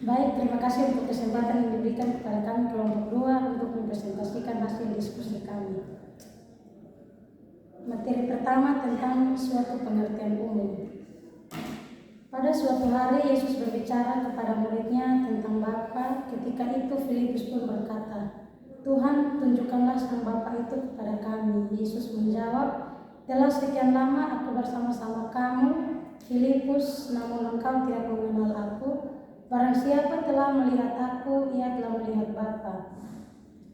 Baik, terima kasih untuk kesempatan yang diberikan kepada kami kelompok 2 untuk mempresentasikan hasil diskusi kami. Materi pertama tentang suatu pengertian umum. Pada suatu hari Yesus berbicara kepada muridnya tentang Bapa. Ketika itu Filipus pun berkata, "Tuhan, tunjukkanlah sang Bapa itu kepada kami." Yesus menjawab, "Telah sekian lama aku bersama-sama kamu, Filipus, namun engkau tidak mengenal aku. Barang siapa telah melihat aku, ia telah melihat Bapa.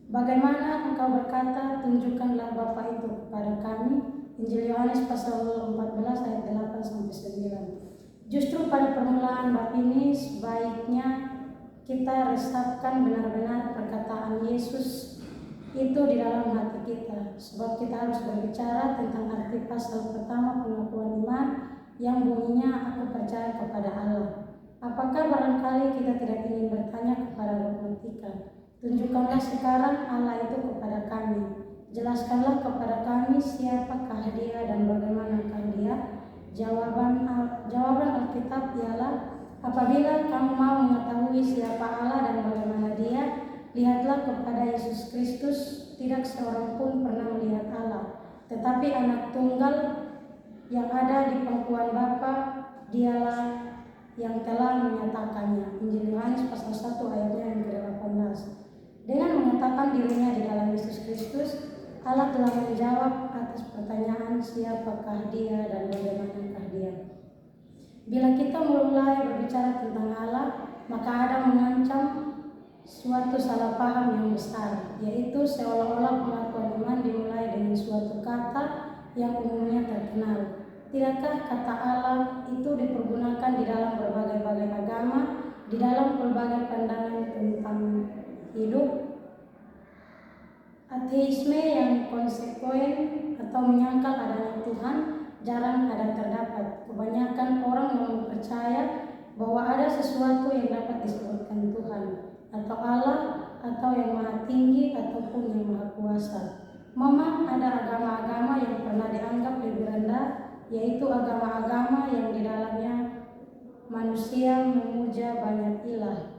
Bagaimana engkau berkata, tunjukkanlah Bapa itu kepada kami?" Injil Yohanes pasal 14 ayat 8-9. Justru pada permulaan bab ini sebaiknya kita resapkan benar-benar perkataan Yesus itu di dalam hati kita, sebab kita harus berbicara tentang arti pasal pertama pengakuan iman yang bunyinya, "Aku percaya kepada Allah." Apakah barangkali kita tidak ingin bertanya kepada dogmatika, "Tunjukkanlah sekarang Allah itu kepada kami. Jelaskanlah kepada kami siapakah Dia dan bagaimanakah Dia?" Jawaban Alkitab ialah, apabila kamu mau mengetahui siapa Allah dan bagaimana Dia, lihatlah kepada Yesus Kristus. Tidak seorang pun pernah melihat Allah, tetapi Anak Tunggal yang ada di pangkuan Bapa, Dialah yang telah menyatakannya. Injil Yohanes pasal 1 ayatnya yang ke-18. Dengan mengatakan dirinya di dalam Yesus Kristus, Allah telah menjawab atas pertanyaan siapakah Dia dan bagaimanakah Dia. Bila kita mulai berbicara tentang Allah, maka ada mengancam suatu salah paham yang besar, yaitu seolah-olah pengakuan iman dimulai dengan suatu kata yang umumnya terkenal. Tidakkah kata Allah itu dipergunakan di dalam berbagai-bagai agama, di dalam berbagai pandangan tentang hidup? Ateisme yang konsekuen atau menyangkal adanya Tuhan jarang ada terdapat. Kebanyakan orang mempercaya bahwa ada sesuatu yang dapat disebutkan Tuhan, atau Allah, atau yang maha tinggi, ataupun yang maha kuasa. Memang ada agama-agama yang pernah dianggap lebih rendah, yaitu agama-agama yang di dalamnya manusia memuja banyak ilah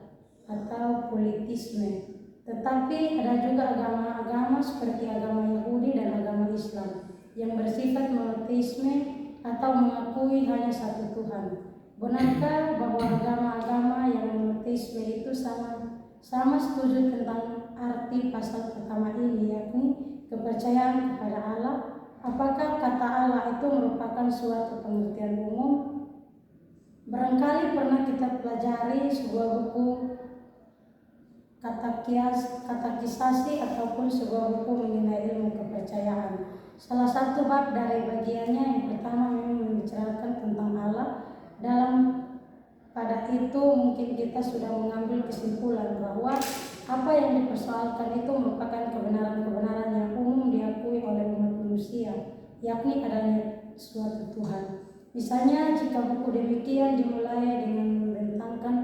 atau politisme. Tetapi ada juga agama-agama seperti agama Yahudi dan agama Islam yang bersifat monoteisme atau mengakui hanya satu Tuhan. Benarkah bahwa agama-agama yang monoteisme itu sama setuju tentang arti pasal pertama ini, yakni kepercayaan kepada Allah? Apakah kata Allah itu merupakan suatu pengertian umum? Barangkali pernah kita pelajari sebuah buku katekisasi ataupun sebuah buku mengenai ilmu kepercayaan. Salah satu bab dari bagiannya yang pertama memang membicarakan tentang Allah. Pada itu mungkin kita sudah mengambil kesimpulan bahwa apa yang dipersoalkan itu merupakan kebenaran-kebenaran yang umum diakui oleh umat manusia, yakni adanya suatu Tuhan. Misalnya, jika buku demikian dimulai dengan membentangkan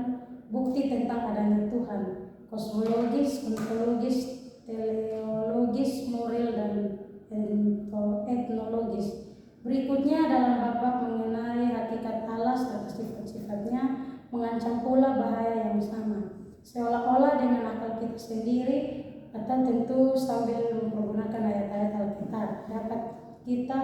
bukti tentang adanya Tuhan, kosmologis, ontologis, teleologis, moral, dan etnologis. Berikutnya dalam bab-bab mengenai hakikat Allah serta sifat-sifatnya mengancam pula bahaya yang sama. Seolah-olah dengan akal kita sendiri, atau tentu sambil menggunakan ayat-ayat Alkitab, dapat kita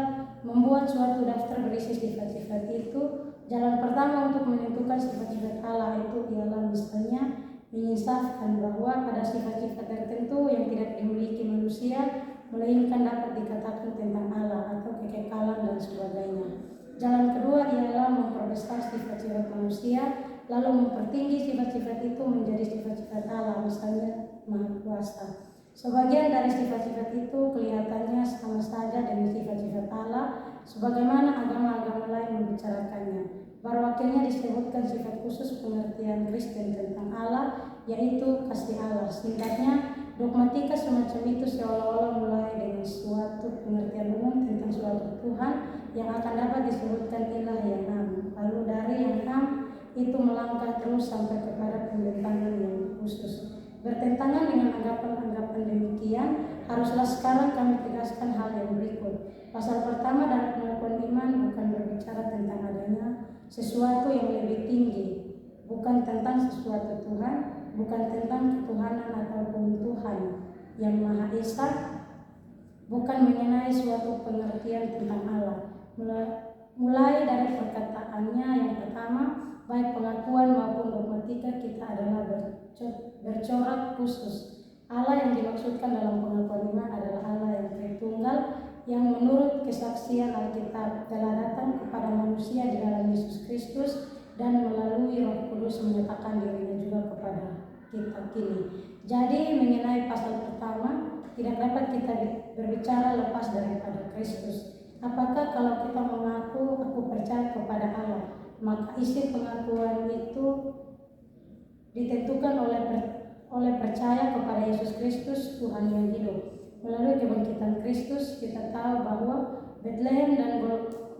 membuat suatu daftar berisi sifat-sifat itu. Jalan pertama untuk menentukan sifat-sifat Allah itu ialah misalnya menyinsafkan bahwa ada sifat-sifat tertentu yang tidak dimiliki manusia, melainkan dapat dikatakan tentang Allah atau kekekalan dan sebagainya. Jalan kedua ialah memperbesar sifat-sifat manusia, lalu mempertinggi sifat-sifat itu menjadi sifat-sifat Allah, misalnya maha kuasa. Sebagian dari sifat-sifat itu kelihatannya sama saja dengan sifat-sifat Allah, sebagaimana agama-agama lain membicarakannya. Baru akhirnya disebutkan sifat khusus pengertian Kristen tentang Allah, yaitu kasih Allah. Singkatnya, dogmatika semacam itu seolah-olah mulai dengan suatu pengertian umum tentang suatu Tuhan yang akan dapat disebutkan ilah yang am. Lalu dari yang am itu melangkah terus sampai kepada pembentangan yang khusus. Bertentangan dengan anggapan-anggapan demikian, haruslah sekarang kami tegaskan hal yang berikut. Pasal pertama dalam pengakuan iman bukan berbicara tentang adanya sesuatu yang lebih tinggi bukan tentang sesuatu Tuhan, bukan tentang ketuhanan ataupun Tuhan yang Maha Esa, bukan mengenai suatu pengertian tentang Allah. Mulai dari perkataannya yang pertama, baik pengakuan maupun dogmatika kita adalah bercorak khusus. Allah yang dimaksudkan dalam pengakuan iman adalah Allah yang Tritunggal, yang menurut kesaksian Alkitab telah datang kepada manusia di dalam Yesus Kristus dan melalui Roh Kudus menyatakan dirinya juga kepada kita kini. Jadi mengenai pasal pertama, tidak dapat kita berbicara lepas daripada Kristus. Apakah kalau kita mengaku aku percaya kepada Allah, maka isi pengakuan itu ditentukan oleh percaya kepada Yesus Kristus Tuhan yang hidup. Melalui kebangkitan Kristus kita tahu bahwa Bethlehem dan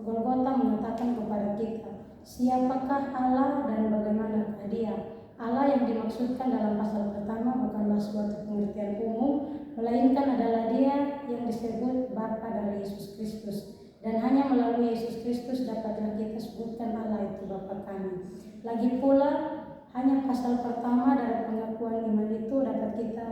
Golgota mengatakan kepada kita siapakah Allah dan bagaimanakah Dia. Allah yang dimaksudkan dalam pasal pertama bukanlah suatu pengertian umum, melainkan adalah Dia yang disebut Bapa dari Yesus Kristus. Dan hanya melalui Yesus Kristus dapatlah kita sebutkan Allah itu Bapa kami. Lagi pula, hanya pasal pertama dari pengakuan iman itu dapat kita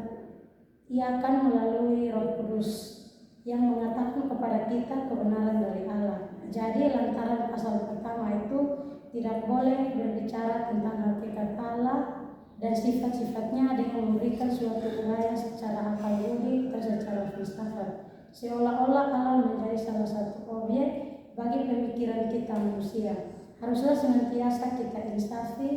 iakan melalui Roh Kudus yang mengatakan kepada kita kebenaran dari Allah. Jadi lantaran pasal pertama itu tidak boleh berbicara tentang hakikat Allah dan sifat-sifatnya dengan memberikan suatu uraian secara akal budi atau secara filsafat, seolah-olah Allah menjadi salah satu objek bagi pemikiran kita manusia. Haruslah senantiasa kita insafi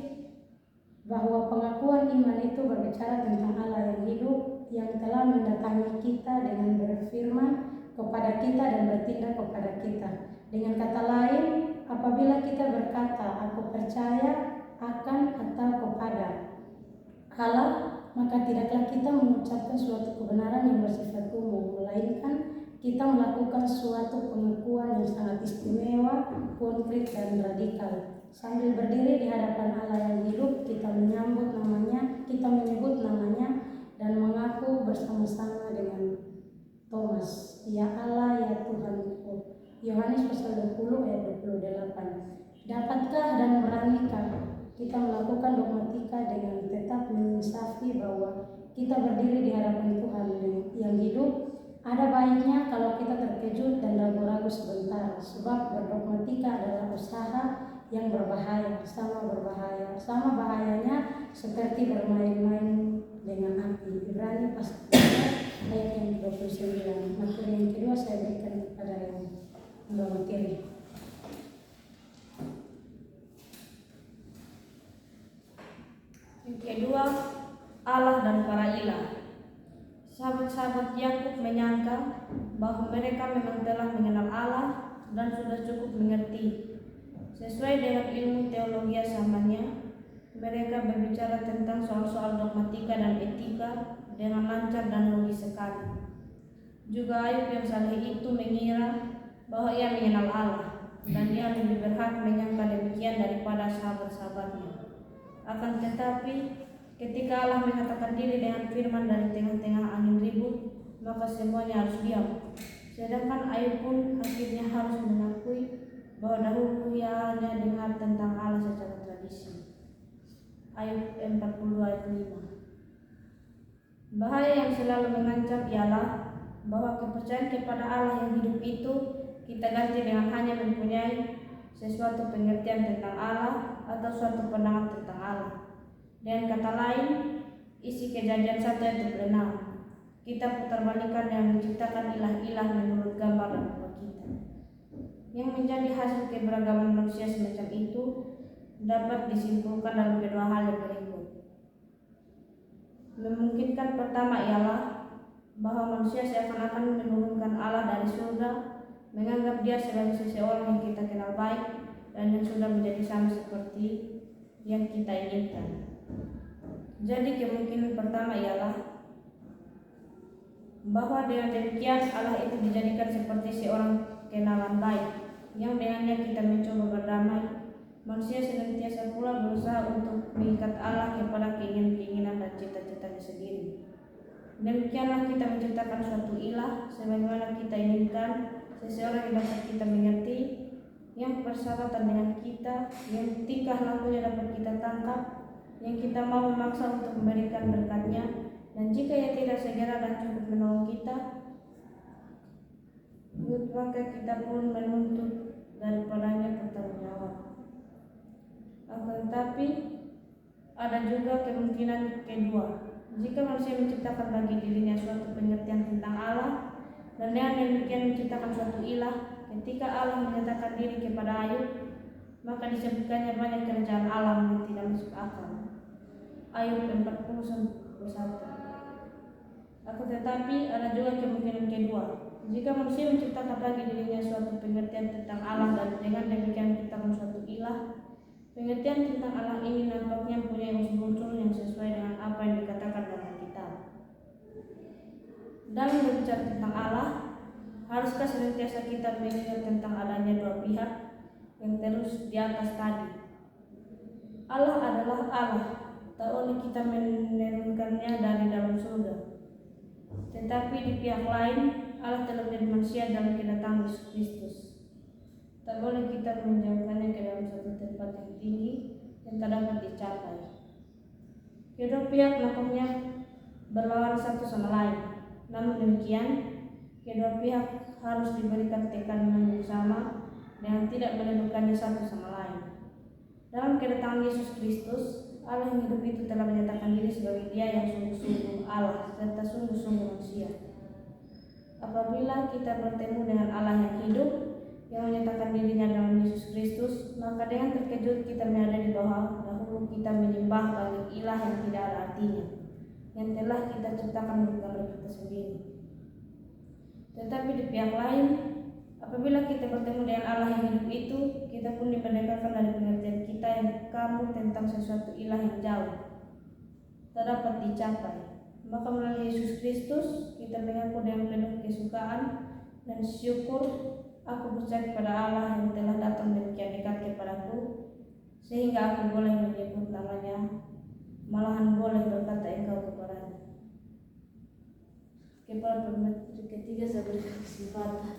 bahwa pengakuan iman itu berbicara tentang Allah yang hidup, yang telah mendatangi kita dengan berfirman kepada kita dan bertindak kepada kita. Dengan kata lain, apabila kita berkata aku percaya akan atau kepada Allah, maka tidaklah kita mengucapkan suatu kebenaran yang bersifat umum, melainkan kita melakukan suatu pengakuan yang sangat istimewa, konkret dan radikal. Sambil berdiri di hadapan Allah yang hidup, kita menyebut namanya dan mengaku bersama-sama dengan Thomas, ya Allah, ya Tuhanku. Yohanes pasal 20 ayat 28. Dapatkah dan beranikah kita melakukan dogmatika dengan tetap menginsafi bahwa kita berdiri di hadapan Tuhan yang hidup? Ada baiknya kalau kita terkejut dan ragu-ragu sebentar, sebab berdogmatika adalah usaha yang berbahaya, sama bahayanya seperti bermain-main dengan api. Ibrani pasal 3 ayat yang 29. Materi yang kedua saya berikan kepada yang materi. Yang kedua, Allah dan para ilah. Sahabat-sahabat Yakub menyangka bahwa mereka memang telah mengenal Allah dan sudah cukup mengerti. Sesuai dengan ilmu teologi zamannya, mereka berbicara tentang soal-soal dogmatika dan etika dengan lancar dan logis sekali. Juga Ayub yang saleh itu mengira bahwa ia mengenal Allah dan ia lebih berhak menyangka demikian daripada sahabat-sahabatnya. Akan tetapi, ketika Allah mengatakan diri dengan firman dari tengah-tengah angin ribut, maka semuanya harus diam. Sedangkan Ayub pun akhirnya harus mengakui bahwa dahulu ia hanya dengar tentang Allah secara tradisi. Ayub 42 ayat 5. Bahaya yang selalu mengancam ialah bahwa kepercayaan kepada Allah yang hidup itu kita ganti dengan hanya mempunyai sesuatu pengertian tentang Allah atau suatu pandangan tentang Allah. Dengan kata lain, isi Kejadian 1 itu benar. Kita putarbalikkan yang menciptakan ilah-ilah menurut gambar dan rupa kita. Yang menjadi hasil keberagaman manusia semacam itu dapat disimpulkan dalam kedua hal yang berikut. Memungkinkan pertama ialah bahwa manusia seakan-akan menurunkan Allah dari surga, menganggap dia sebagai seseorang yang kita kenal baik dan yang sudah menjadi sama seperti yang kita inginkan. Jadi kemungkinan pertama ialah bahwa dengan demikian Allah itu dijadikan seperti seorang kenalan baik yang dengannya kita mencoba berdamai. Manusia senantiasa pula berusaha untuk mengikat Allah kepada keinginan-keinginan dan cita-citanya sendiri. Demikianlah kita menciptakan suatu ilah sebagaimana kita inginkan, seseorang yang dapat kita mengerti, yang bersahabatan dengan kita, yang tingkah lakunya dapat kita tangkap, yang kita mau memaksa untuk memberikan berkat-Nya, dan jika Ia tidak segera dan cukup menolong kita, maka kita pun menuntut daripadanya pertanggungjawab. Akan tetapi ada juga kemungkinan kedua. Jika manusia menciptakan bagi dirinya suatu pengertian tentang Allah dan dengan demikian menciptakan suatu ilah, ketika Allah menyatakan diri kepada Ayub, maka disebutkannya banyak kerjaan alam yang tidak masuk akal. Ayub 41. Akan tetapi ada juga kemungkinan kedua. Jika manusia menciptakan bagi dirinya suatu pengertian tentang Allah dan dengan demikian menciptakan suatu ilah, pengertian tentang Allah ini nampaknya punya unsur-unsur yang sesuai dengan apa yang dikatakan dalam kitab. Dalam berbicara tentang Allah, haruskah senantiasa kita mengingat tentang adanya dua pihak yang terus di atas tadi? Allah adalah Allah, tak boleh kita menurunkannya dari dalam surga. Tetapi di pihak lain, Allah telah menjadi manusia dalam kedatangan Yesus Kristus. Tak boleh kita menjauhkannya ke dalam suatu tempat yang tinggi yang tak dapat dicapai. Kedua pihak nampaknya berlawan satu sama lain. Namun demikian, kedua pihak harus diberikan tekanan yang sama dengan tidak menentukannya satu sama lain. Dalam kedatangan Yesus Kristus, Allah yang hidup itu telah menyatakan diri sebagai Dia yang sungguh-sungguh Allah serta sungguh-sungguh manusia. Apabila kita bertemu dengan Allah yang hidup, yang menyatakan dirinya dalam Yesus Kristus, maka dengan terkejut kita menyadari bahwa dahulu kita menyembah banyak ilah yang tidak ada artinya, yang telah kita ciptakan bergambar kita sendiri. Tetapi di pihak lain, apabila kita bertemu dengan Allah yang hidup itu, kita pun diperdekakan dari pengertian kita yang kamu tentang sesuatu ilah yang jauh, tak dapat dicapai. Maka melalui Yesus Kristus, kita mengaku dengan penuh kesukaan dan syukur, aku percaya kepada Allah yang telah datang demikian dekat kepadaku, sehingga aku boleh menyebut namanya, malahan boleh berkata engkau kepadanya. Kepada pemateri ketiga saya berikan kesempatan.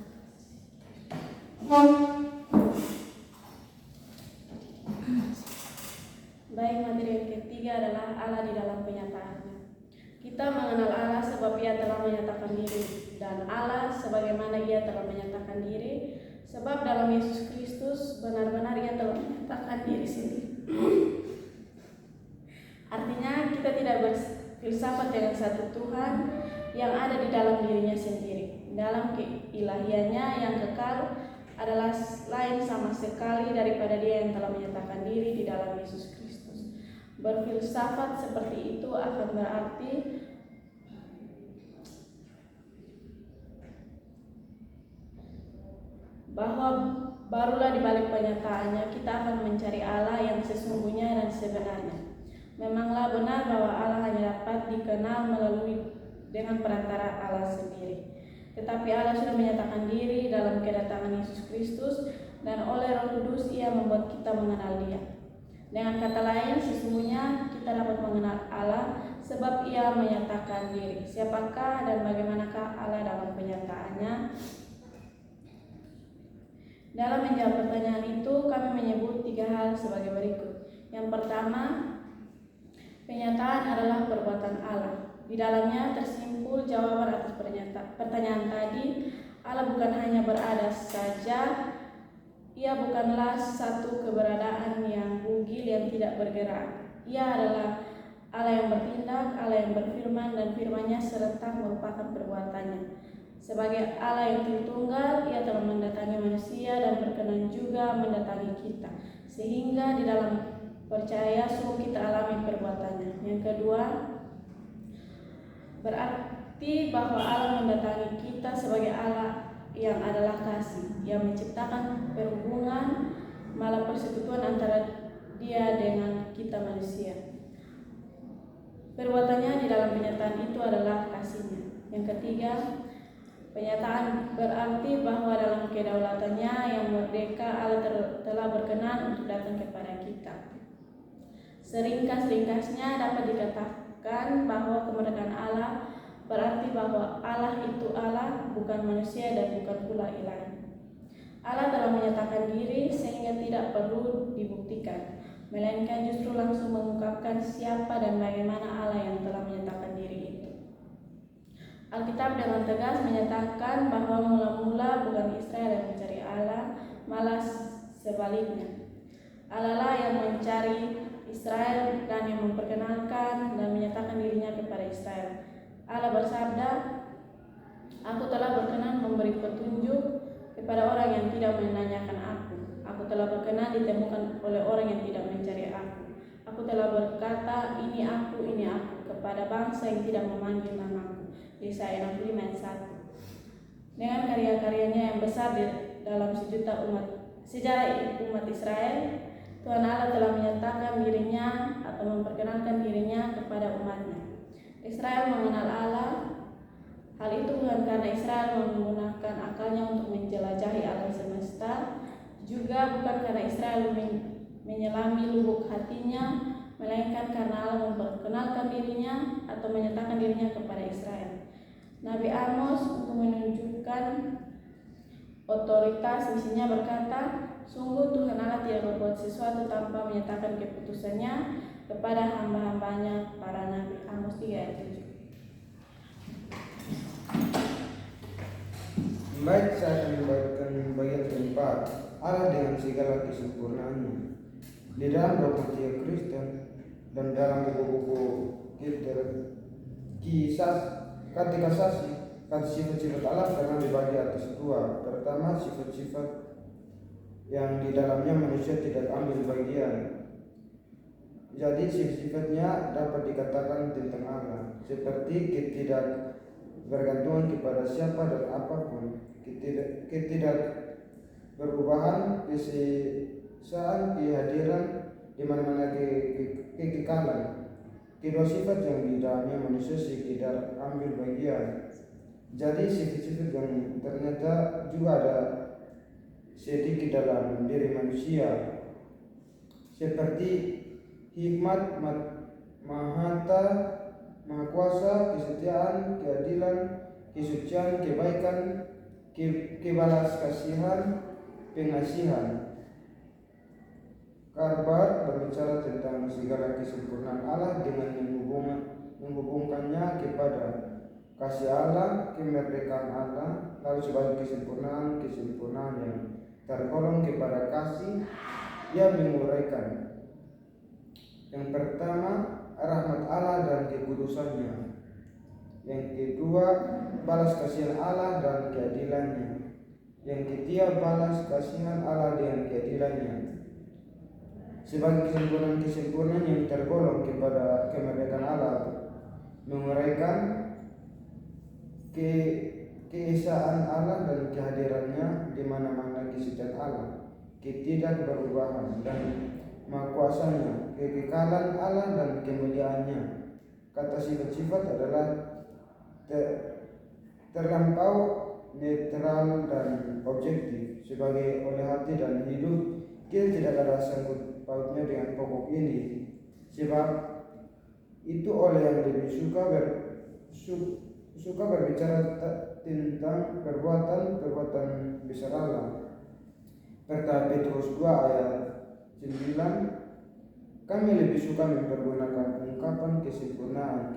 Baik, materi yang ketiga adalah Allah di dalam penyataannya. Kita mengenal Allah sebab Ia telah menyatakan diri, dan Allah sebagaimana Ia telah menyatakan diri, sebab dalam Yesus Kristus benar-benar Ia telah menyatakan diri sendiri. Artinya kita tidak berfilsafat dengan satu Tuhan yang ada di dalam dirinya sendiri. Dalam keilahiannya yang kekal adalah lain sama sekali daripada Dia yang telah menyatakan diri di dalam Yesus Kristus. Berfilsafat seperti itu akan berarti bahwa barulah di balik penyataannya kita akan mencari Allah yang sesungguhnya dan sebenarnya. Memanglah benar bahwa Allah hanya dapat dikenal melalui dengan perantara Allah sendiri. Tetapi Allah sudah menyatakan diri dalam kedatangan Yesus Kristus, dan oleh Roh Kudus Ia membuat kita mengenal Dia. Dengan kata lain, sesungguhnya kita dapat mengenal Allah sebab Ia menyatakan diri. Siapakah dan bagaimanakah Allah dalam penyataannya? Dalam menjawab pertanyaan itu, kami menyebut 3 hal sebagai berikut. Yang pertama, penyataan adalah perbuatan Allah. Di dalamnya tersimpul jawaban atas pertanyaan tadi. Allah bukan hanya berada saja, Ia bukanlah satu keberadaan yang bugil yang tidak bergerak. Ia adalah Allah yang bertindak, Allah yang berfirman, dan firman-Nya serentak merupakan perbuatannya. Sebagai Allah yang Tritunggal, Ia telah mendatangi manusia dan berkenan juga mendatangi kita, sehingga di dalam percaya sungguh kita alami perbuatannya. Yang kedua, berarti bahwa Allah mendatangi kita sebagai Allah yang adalah kasih, yang menciptakan perhubungan, malah persekutuan antara Dia dengan kita manusia. Perbuatannya di dalam penyataan itu adalah kasih-Nya. Yang ketiga, penyataan berarti bahwa dalam kedaulatannya yang merdeka Allah telah berkenan untuk datang kepada kita. Seringkas-ringkasnya dapat dikatakan bahwa kemerdekaan Allah berarti bahwa Allah itu Allah, bukan manusia dan bukan pula ilah. Allah telah menyatakan diri sehingga tidak perlu dibuktikan. melainkan justru langsung mengungkapkan siapa dan bagaimana Allah yang telah menyatakan diri itu. Alkitab dengan tegas menyatakan bahwa mula-mula bukan Israel yang mencari Allah, malah sebaliknya. Allah lah yang mencari Israel dan yang memperkenalkan dan menyatakan dirinya kepada Israel. Allah bersabda, "Aku telah berkenan memberi petunjuk kepada orang yang tidak menanyakan aku. Aku telah berkenan ditemukan oleh orang yang tidak mencari aku. Aku telah berkata, ini aku, kepada bangsa yang tidak memanggil namaku." Yesaya 65 ayat 1. Dengan karya-karyanya yang besar dalam sejarah umat Israel, Tuhan Allah telah menyatakan dirinya atau memperkenalkan dirinya kepada umatnya. Israel mengenal Allah. Hal itu bukan karena Israel menggunakan akalnya untuk menjelajahi alam semesta, juga bukan karena Israel menyelami lubuk hatinya, melainkan karena Allah memperkenalkan dirinya atau menyatakan dirinya kepada Israel. Nabi Amos untuk menunjukkan otoritas misinya berkata, "Sungguh Tuhan Allah tidak berbuat sesuatu tanpa menyatakan keputusannya kepada hamba-hambanya para nabi." Amos 3 ayat 7. Baik, saya akan membagikan bagian keempat, Allah dengan segala kesempurnaannya. Di dalam dogmatika Kristen dan dalam buku-buku kisah kata sifat-sifat Allah pernah dibagi atas dua. Pertama, sifat-sifat yang di dalamnya manusia tidak ambil bagian. Jadi sifat-sifatnya dapat dikatakan tentang Allah, seperti ketidakbergantungan kepada siapa dan apapun, ketidakberubahan, kesesaan, kehadiran di mana-mana, kekekalan. Kedua sifat yang di dalamnya manusia sekedar ambil bagian. Jadi sifat-sifat yang ternyata juga ada sedikit dalam diri manusia, seperti hikmat, mahata, maha kuasa, kesetiaan, keadilan, kesucian, kebaikan, kebalas kasihan, pengasihan. Kabar berbicara tentang segala kesempurnaan Allah dengan menghubungkannya kepada kasih Allah, kemerdekaan Allah, lalu sebagai kesempurnaan yang tergolong kepada kasih yang menguraikan. Yang pertama, rahmat Allah dan kekudusannya. Yang kedua, balas kasihan Allah dan keadilannya. Yang ketiga, balas kasihan Allah dengan keadilannya. Sebagai kesempurnaan yang tergolong kepada kemerdekaan Allah, menguraikan keesaan Allah dan kehadirannya di mana-mana, kesucian Allah, ketidakberubahan dan maha kuasanya, kekekalan Allah dan kemuliaannya. Kata sifat-sifat adalah terlampau netral dan objektif. Sebagai oleh hati dan hidup, kita tidak ada sangkut pautnya dengan pokok ini, sebab itu oleh yang lebih suka berbicara tentang perbuatan besar Allah. Pertama Petrus 2 ayat 9, kami lebih suka mempergunakan ungkapan kesempurnaan,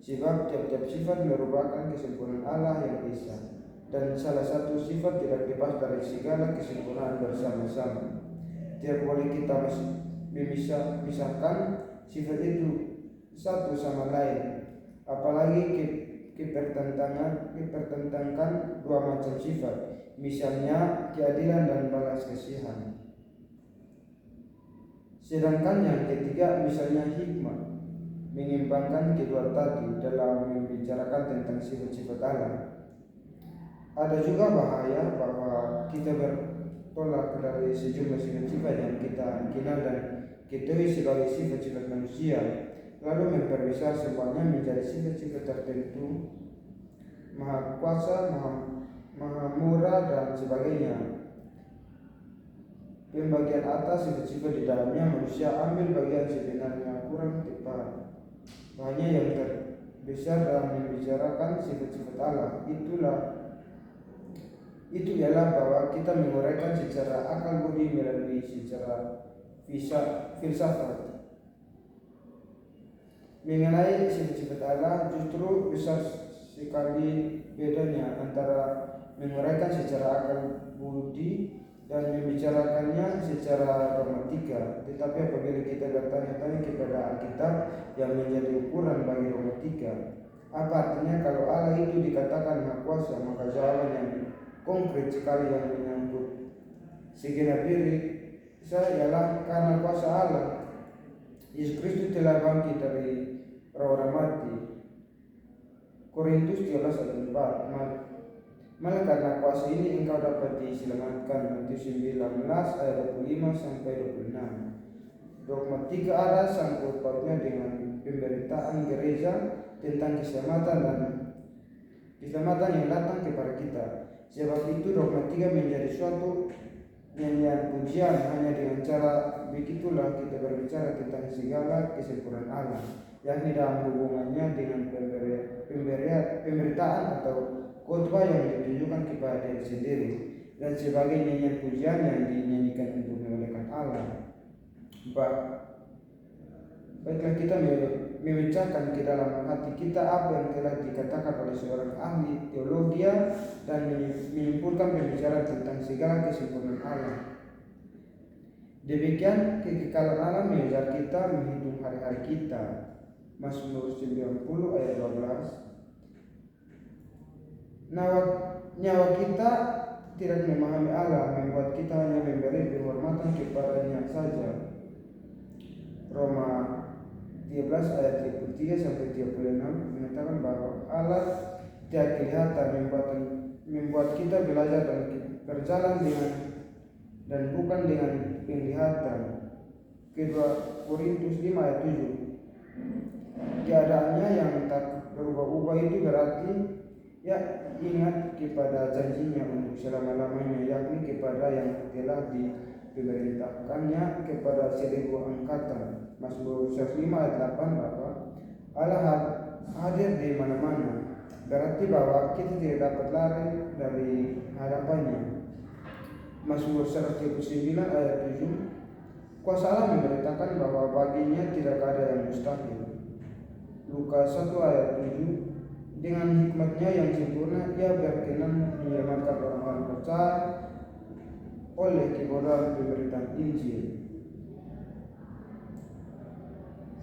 sebab tiap-tiap sifat merupakan kesempurnaan Allah yang esa, dan salah satu sifat tidak lepas dari segala kesempurnaan bersama-sama. Tidak boleh kita memisahkan sifat itu satu sama lain, apalagi dipertentangkan dua macam sifat, misalnya keadilan dan balas kasihan. Sedangkan yang ketiga, misalnya hikmah, mengimbangkan kedua tadi dalam membicarakan tentang sifat-sifat Allah. Ada juga bahaya bahwa kita bertolak dari sejumlah sifat-sifat yang kita kenal dan ketahui sebagai sifat-sifat manusia, lalu memperbesar semuanya menjadi sifat-sifat tertentu, maha kuasa, maha murah dan sebagainya. Pembagian atas sifat-sifat di dalamnya manusia ambil bagian sebenarnya kurang tepat. Hanya yang terbesar dalam membicarakan sifat-sifat Allah itu ialah bahwa kita menguraikan secara akal budi melalui secara filsafat. Mengenai sifat-sifat Allah, justru besar sekali bedanya antara menguraikan secara akal budi dan membicarakannya secara dogmatika. Tetapi apabila kita bertanya-tanya kepada Alkitab yang menjadi ukuran bagi dogmatika, apa artinya kalau Allah itu dikatakan Maha Kuasa, maka jawaban yang konkret sekali yang menyangkut segenap diri saya ialah karena kuasa Allah. Yesus Kristus telah bangkit dari orang mati. Korintus 13 ayat 4. Malah karena kuasa ini engkau dapat diselamatkan. Matius 19 ayat 25 sampai 26. Dogmatika ada sangkut pautnya dengan pemberitaan gereja tentang keselamatan yang datang kepada kita. Sebab itu dogmatika menjadi suatu nyanyian pujian. Hanya dengan cara begitulah kita berbicara tentang segala kesempurnaan Allah, yakni dalam hubungannya dengan pemberitaan atau khotbah yang ditujukan kepada diri sendiri dan sebagai nyanyian pujian yang dinyanyikan untuk memuliakan Allah. Baiklah kita memecahkan ke dalam hati kita apa yang telah dikatakan oleh seorang ahli teologi dan menyimpulkan pembicaraan tentang segala kesempurnaan Allah. Demikian kekekalan Allah mengajar kita menghitung hari-hari kita. Mazmur 90 ayat 12. Nyawa kita tidak memahami Allah, membuat kita hanya memberi penghormatan kepadanya saja. Roma 13 ayat 33 sampai 36 mengatakan bahwa Allah tidak kelihatan, membuat kita belajar dan berjalan dengan dan bukan dengan penglihatan. Kedua Korintus 5 ayat 7. Keadaannya yang tak berubah-ubah itu berarti ya ingat kepada janjinya untuk selama-lamanya, yakni kepada yang telah diperintahkannya kepada 1000 angkatan. Mazmur 105 ayat 8 bahwa Allah hadir di mana-mana, berarti bahwa kita tidak dapat lari dari hadapannya. Mazmur 139 ayat 7, kuasa Allah memberitakan bahwa baginya tidak ada yang mustahil. Lukas 1 ayat 7, dengan hikmatnya yang sempurna ia berkenan menyelamatkan orang-orang percaya oleh kebodohan pemberitaan Injil.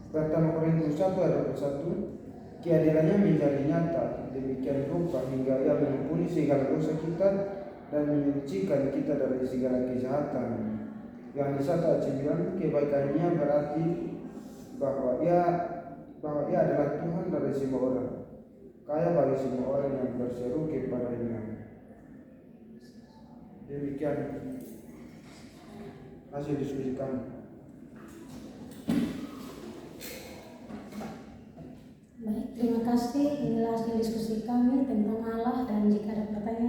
Pertama Korintus 1 ayat 21, keadilannya menjadi nyata demikian rupa hingga ia mengampuni segala dosa kita dan menyucikan kita dari segala kejahatan. Yohanes 1 ayat 9, kebaikannya berarti bahwa ia adalah Tuhan dari semua orang, kaya bagi semua orang yang berseru kepadanya. Demikian hasil diskusi kami. Baik, terima kasih. Inilah hasil diskusi kami tentang Allah, dan jika ada pertanyaan